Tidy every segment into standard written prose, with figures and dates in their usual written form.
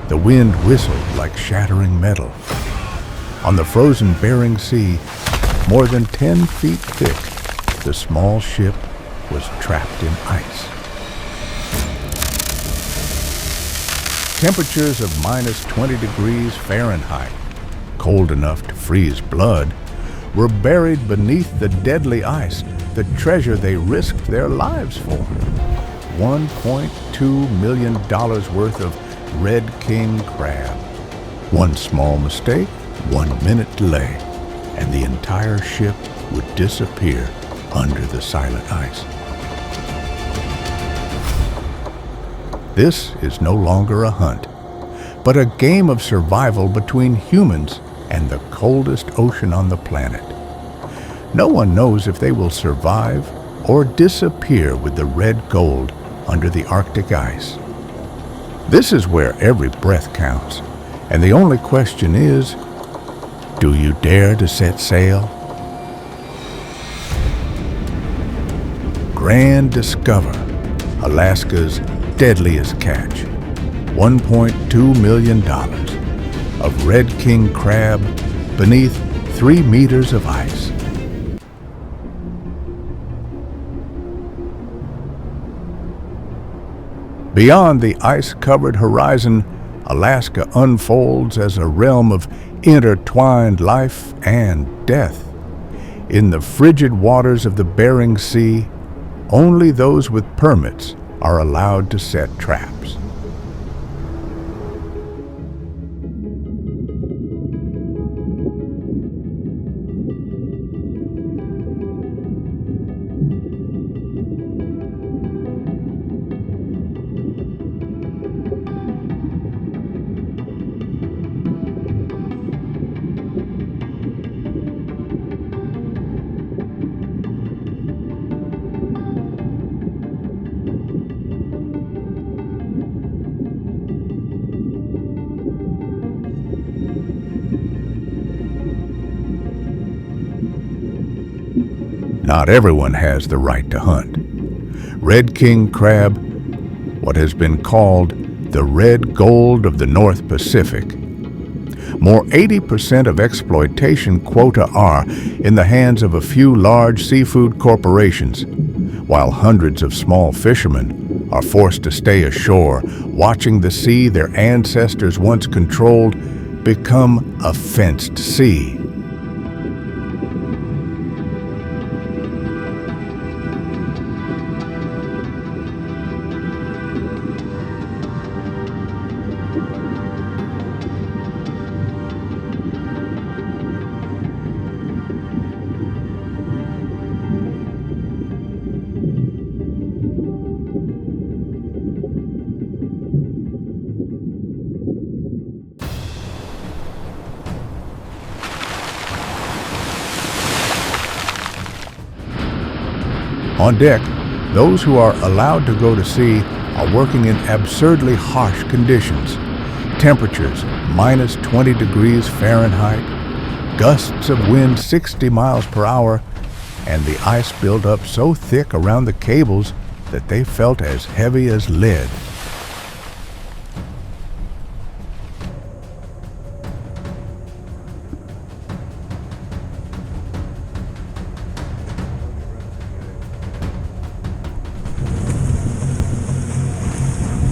The wind whistled like shattering metal. On the frozen Bering Sea, more than 10 feet thick, the small ship was trapped in ice. Temperatures of -20 degrees Fahrenheit, cold enough to freeze blood, were buried beneath the deadly ice, the treasure they risked their lives for. $1.2 million worth of red king crab. One small mistake, 1 minute delay, and the entire ship would disappear under the silent ice. This is no longer a hunt, but a game of survival between humans and the coldest ocean on the planet. No one knows if they will survive or disappear with the red gold under the Arctic ice. This is where every breath counts, and the only question is, do you dare to set sail? Granddiscover, Alaska's deadliest catch. $1.2 million of red king crab beneath 3 meters of ice. Beyond the ice-covered horizon, Alaska unfolds as a realm of intertwined life and death. In the frigid waters of the Bering Sea, only those with permits are allowed to set traps. Not everyone has the right to hunt. Red king crab, what has been called the red gold of the North Pacific. More 80% of exploitation quota are in the hands of a few large seafood corporations, while hundreds of small fishermen are forced to stay ashore, watching the sea their ancestors once controlled become a fenced sea. On deck, those who are allowed to go to sea are working in absurdly harsh conditions. Temperatures -20 degrees Fahrenheit, gusts of wind 60 miles per hour, and the ice built up so thick around the cables that they felt as heavy as lead.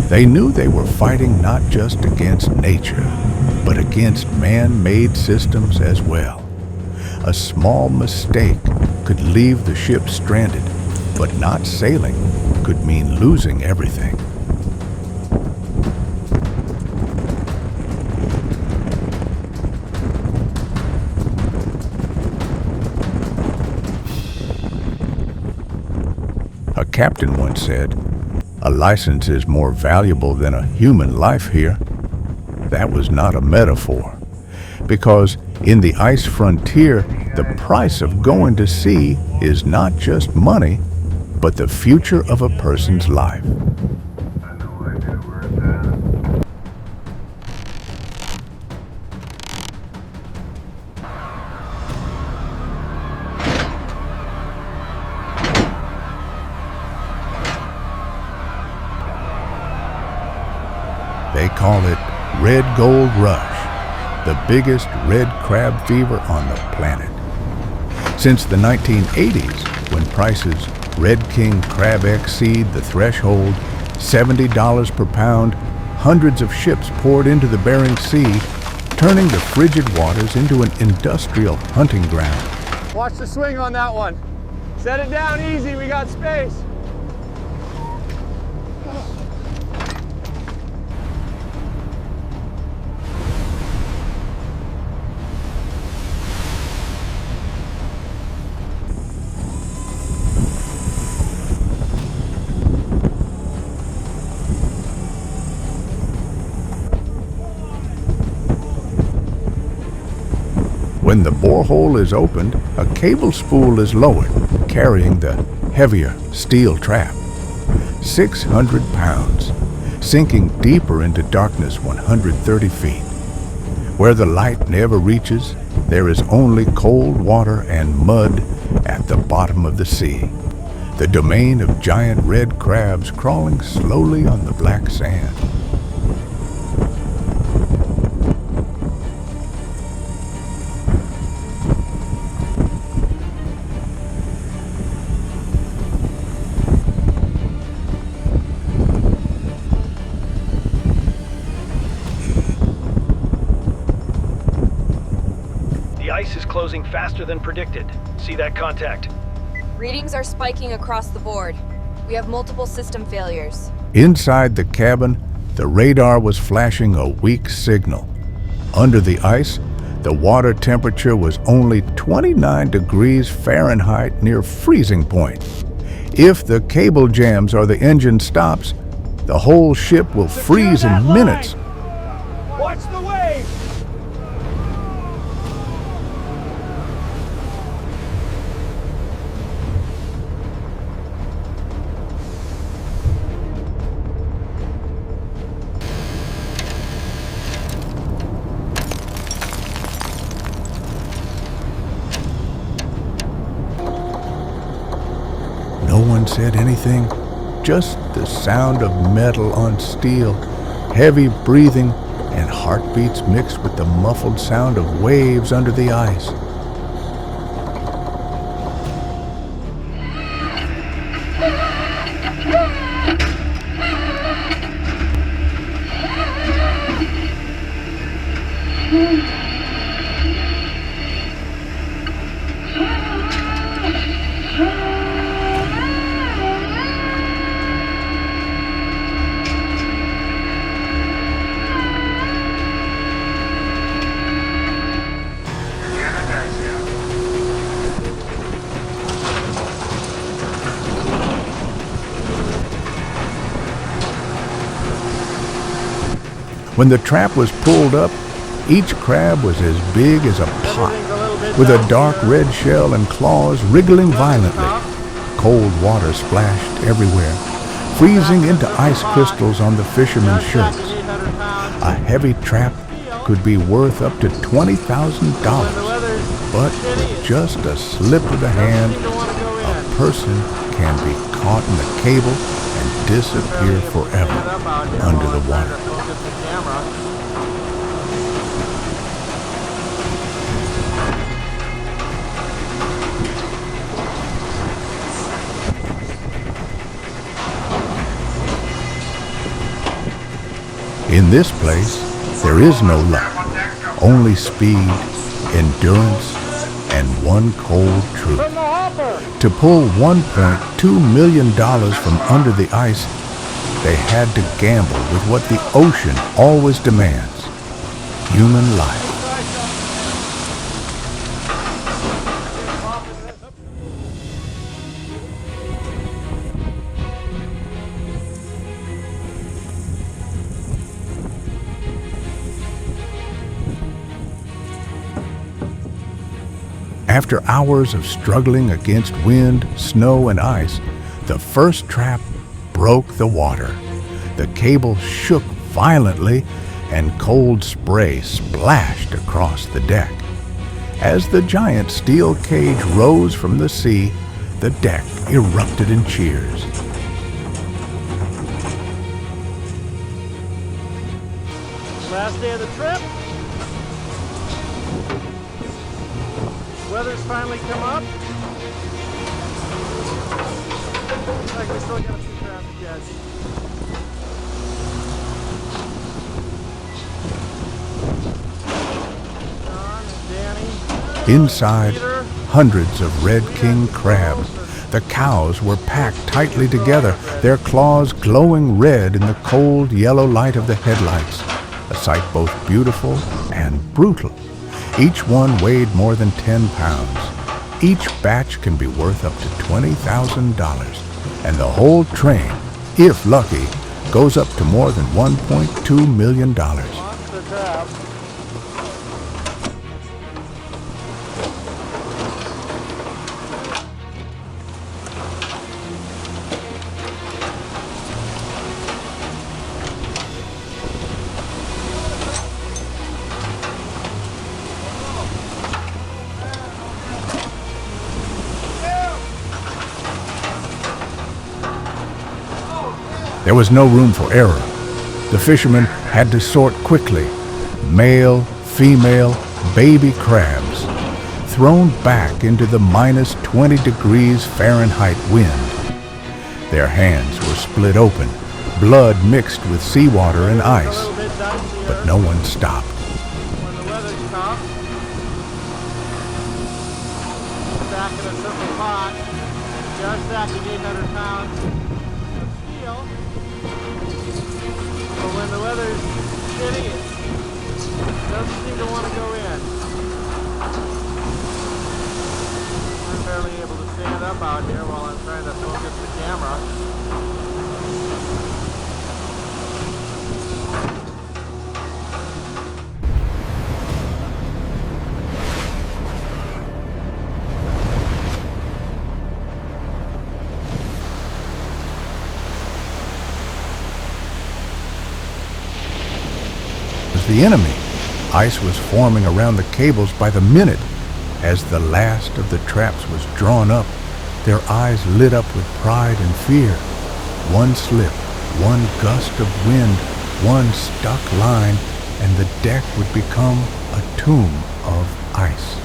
They knew they were fighting not just against nature, but against man-made systems as well. A small mistake could leave the ship stranded, but not sailing could mean losing everything. A captain once said, "A license is more valuable than a human life here." That was not a metaphor, because in the ice frontier, the price of going to sea is not just money, but the future of a person's life. They call it red gold rush, the biggest red crab fever on the planet. Since the 1980s, when prices red king crab exceed the threshold, $70 per pound, hundreds of ships poured into the Bering Sea, turning the frigid waters into an industrial hunting ground. Watch the swing on that one. Set it down easy, we got space. When the borehole is opened, a cable spool is lowered, carrying the heavier steel trap. 600 pounds, sinking deeper into darkness 130 feet. Where the light never reaches, there is only cold water and mud at the bottom of the sea. The domain of giant red crabs crawling slowly on the black sand. The ice is closing faster than predicted. See that contact? Readings are spiking across the board. We have multiple system failures. Inside the cabin, the radar was flashing a weak signal. Under the ice, the water temperature was only 29 degrees Fahrenheit, near freezing point. If the cable jams or the engine stops, the whole ship will freeze in minutes. Watch the wave! No one said anything, just the sound of metal on steel, heavy breathing, and heartbeats mixed with the muffled sound of waves under the ice. When the trap was pulled up, each crab was as big as a pot, with a dark red shell and claws wriggling violently. Cold water splashed everywhere, freezing into ice crystals on the fishermen's shirts. A heavy trap could be worth up to $20,000, but with just a slip of the hand, a person can be caught in the cable and disappear forever under the water. In this place, there is no luck, only speed, endurance, and one cold truth. To pull $1.2 million from under the ice, they had to gamble with what the ocean always demands: human life. After hours of struggling against wind, snow, and ice, the first trap broke the water. The cable shook violently, and cold spray splashed across the deck. As the giant steel cage rose from the sea, the deck erupted in cheers. Last day of the trip. Weather's finally come up. Looks like we still got a few crabs to catch. John and Danny. Inside, Peter. hundreds of red king crab. The cows were packed tightly together, their claws glowing red in the cold yellow light of the headlights. A sight both beautiful and brutal. Each one weighed more than 10 pounds. Each batch can be worth up to $20,000. And the whole train, if lucky, goes up to more than $1.2 million. Monster crab. There was no room for error. The fishermen had to sort quickly. Male, female, baby crabs, thrown back into the minus 20 degrees Fahrenheit wind. Their hands were split open, blood mixed with seawater and ice, but no one stopped. When the weather's tough, back in a simple pot, just stacking 800 pounds of steel. But when the weather's shitty, it doesn't seem to want to go in. I'm barely able to stand up out here while I'm trying to focus the camera. The enemy. Ice was forming around the cables by the minute. As the last of the traps was drawn up, their eyes lit up with pride and fear. One slip, one gust of wind, one stuck line, and the deck would become a tomb of ice.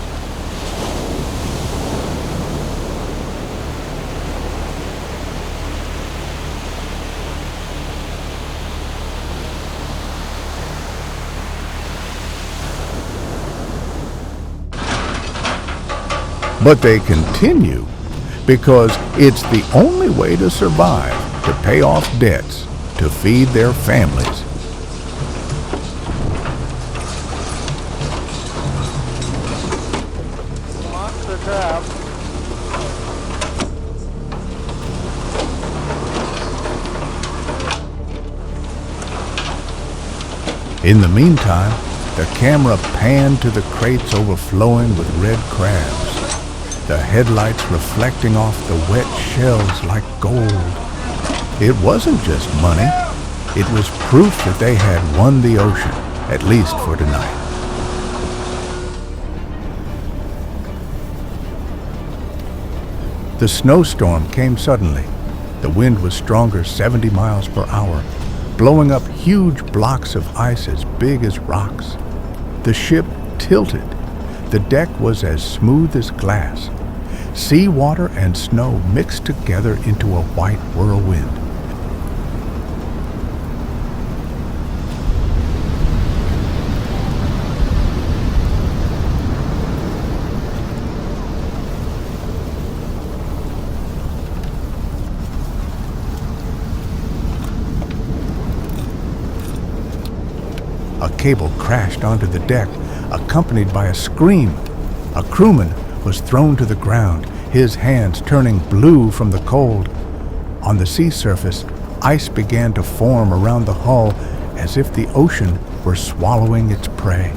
But they continue because it's the only way to survive, to pay off debts, to feed their families. Monster crab. In the meantime, the camera panned to the crates overflowing with red crabs, the headlights reflecting off the wet shells like gold. It wasn't just money. It was proof that they had won the ocean, at least for tonight. The snowstorm came suddenly. The wind was stronger 70 miles per hour, blowing up huge blocks of ice as big as rocks. The ship tilted. The deck was as smooth as glass. Sea water and snow mixed together into a white whirlwind. A cable crashed onto the deck, accompanied by a scream. A crewman was thrown to the ground, his hands turning blue from the cold. On the sea surface, ice began to form around the hull as if the ocean were swallowing its prey.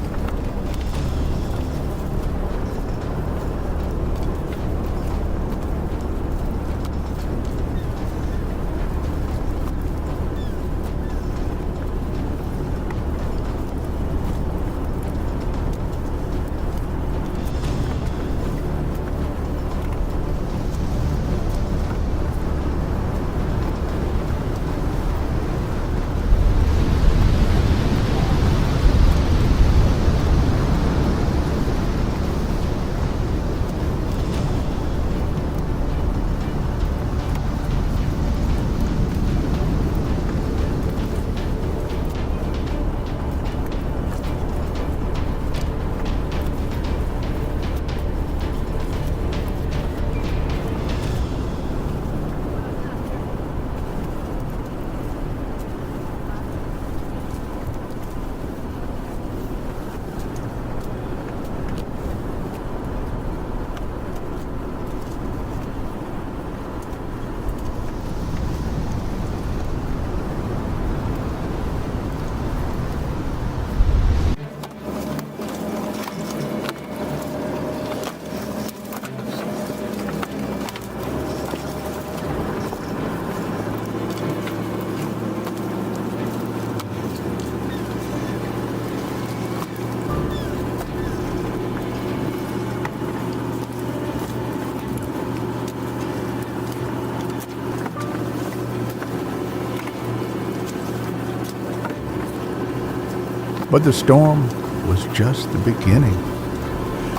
But the storm was just the beginning.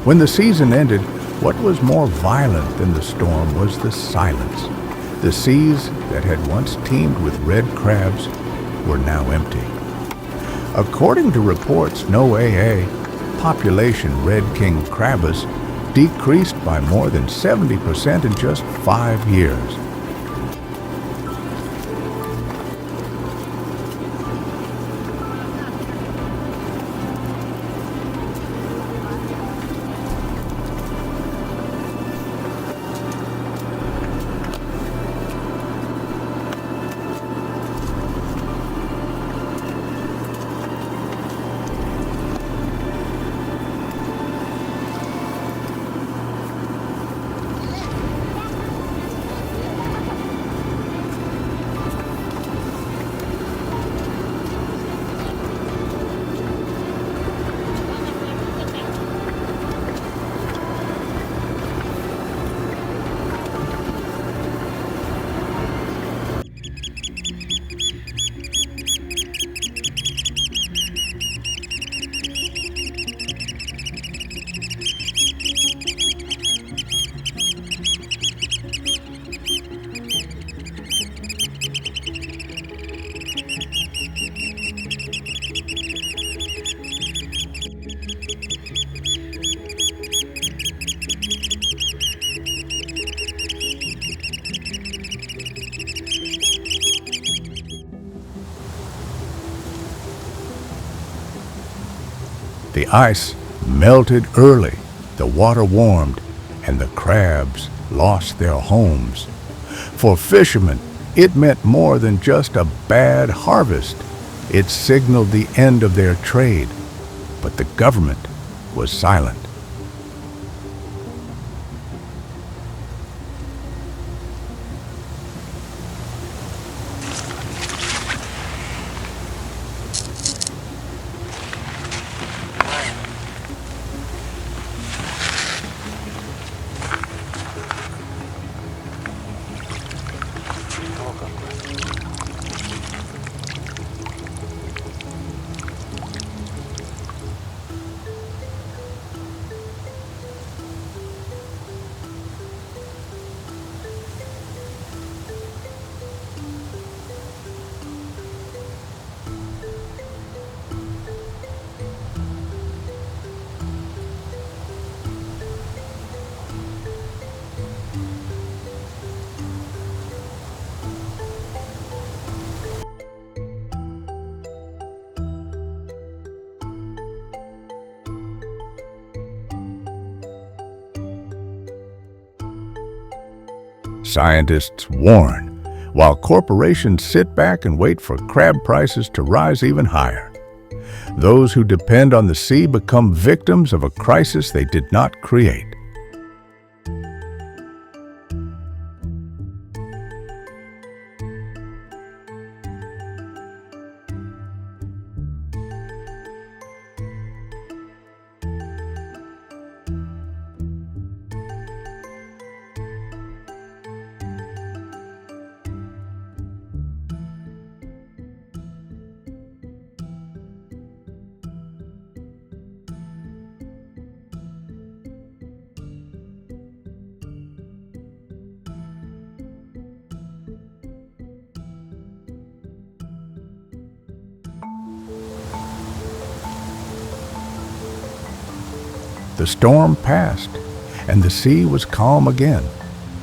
When the season ended, what was more violent than the storm was the silence. The seas that had once teemed with red crabs were now empty. According to reports, no AA, population red king crabus decreased by more than 70% in just 5 years. The ice melted early, the water warmed, and the crabs lost their homes. For fishermen, it meant more than just a bad harvest. It signaled the end of their trade, but the government was silent. Scientists warn, while corporations sit back and wait for crab prices to rise even higher. Those who depend on the sea become victims of a crisis they did not create. The storm passed, and the sea was calm again.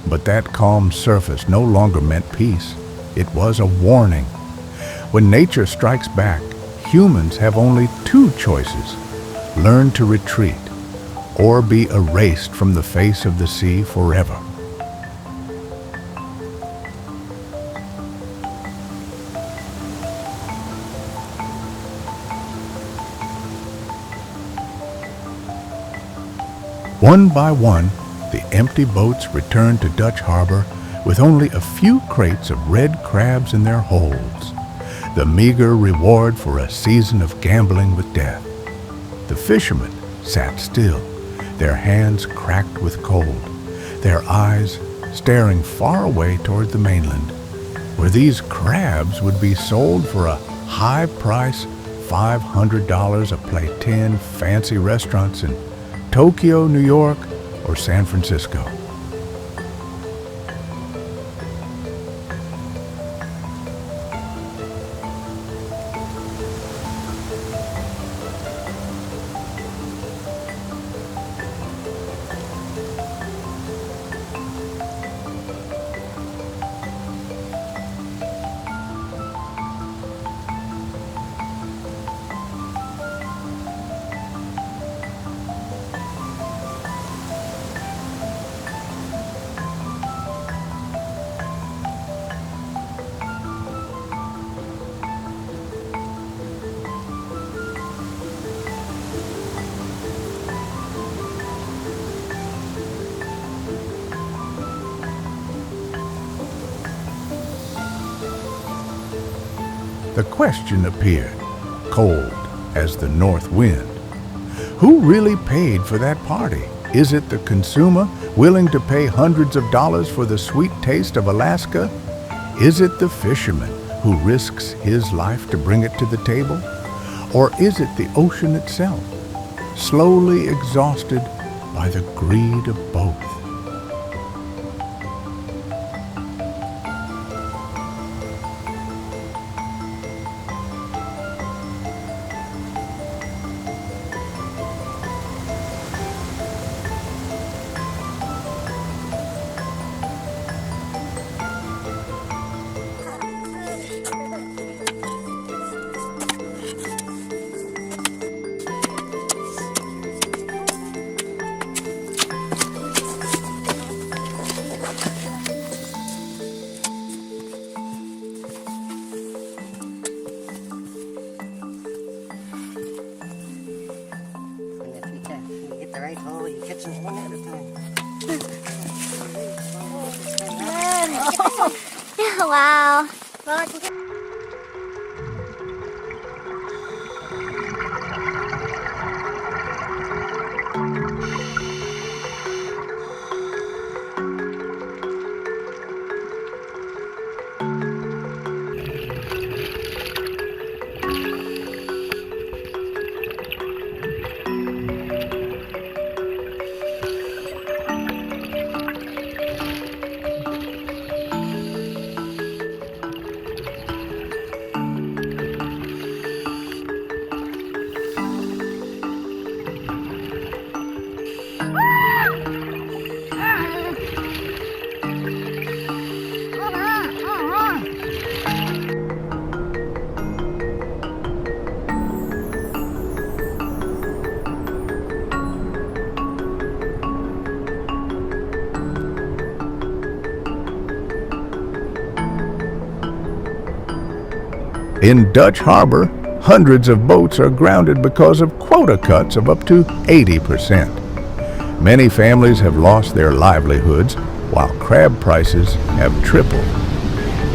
But that calm surface no longer meant peace. It was a warning. When nature strikes back, humans have only two choices: learn to retreat, or be erased from the face of the sea forever. One by one, the empty boats returned to Dutch Harbor with only a few crates of red crabs in their holds, the meager reward for a season of gambling with death. The fishermen sat still, their hands cracked with cold, their eyes staring far away toward the mainland, where these crabs would be sold for a high price $500 a plate 10 fancy restaurants in Tokyo, New York, or San Francisco. The question appeared, cold as the north wind. Who really paid for that party? Is it the consumer willing to pay hundreds of dollars for the sweet taste of Alaska? Is it the fisherman who risks his life to bring it to the table? Or is it the ocean itself, slowly exhausted by the greed of both? Wow. In Dutch Harbor, hundreds of boats are grounded because of quota cuts of up to 80%. Many families have lost their livelihoods while crab prices have tripled.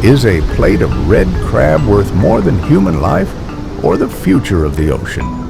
Is a plate of red crab worth more than human life or the future of the ocean?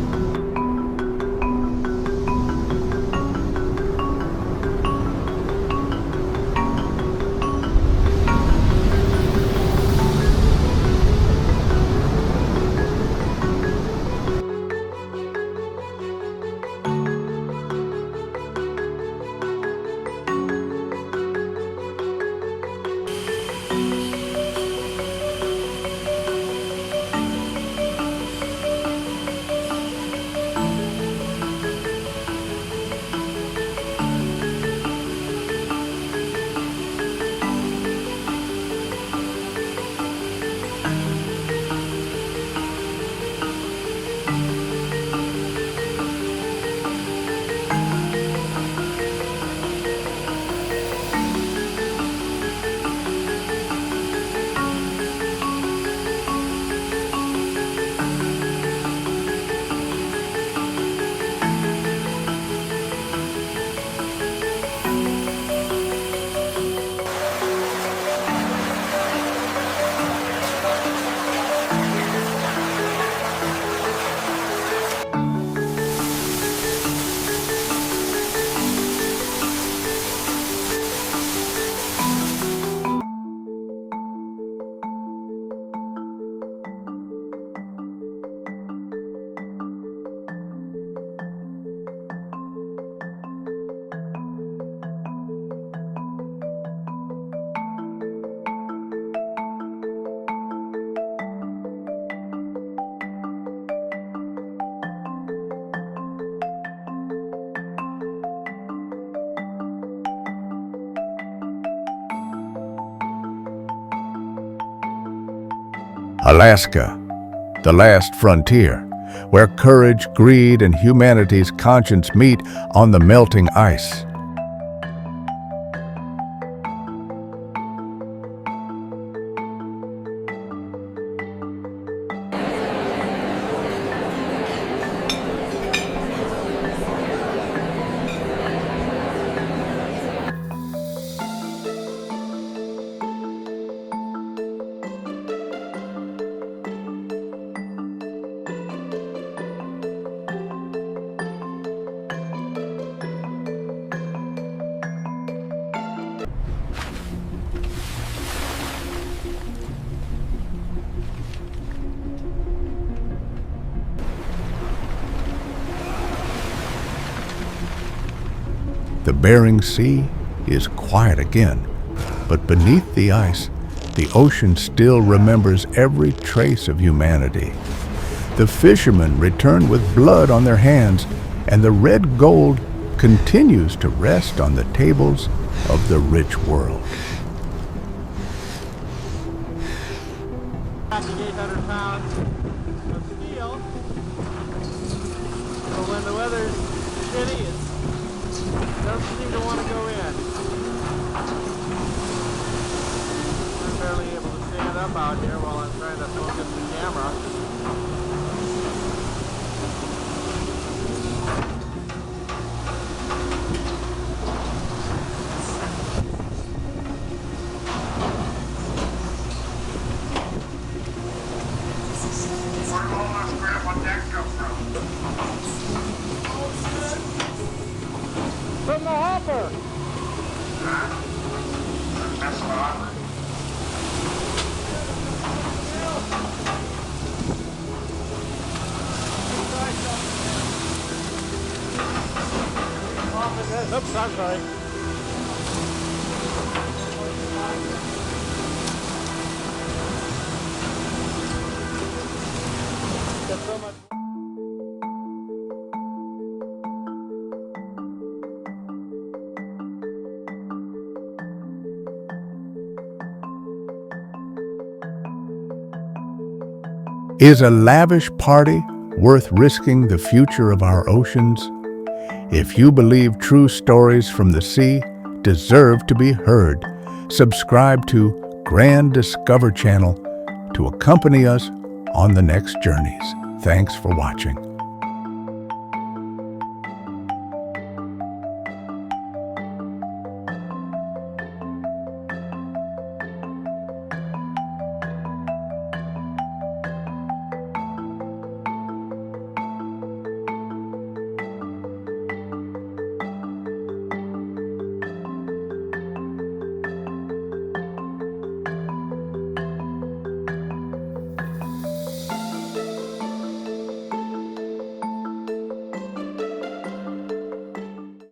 Alaska, the last frontier, where courage, greed, and humanity's conscience meet on the melting ice. The Bering Sea is quiet again, but beneath the ice, the ocean still remembers every trace of humanity. The fishermen return with blood on their hands, and the red gold continues to rest on the tables of the rich world. 800 pounds of steel. So when the weather's shitty, it doesn't seem to want to go in. I'm barely able to stand up out here while I'm trying to focus the camera. From the hopper! That's the hopper. Oops, I'm sorry. There's so much. Is a lavish party worth risking the future of our oceans? If you believe true stories from the sea deserve to be heard, subscribe to Granddiscover channel to accompany us on the next journeys. Thanks for watching.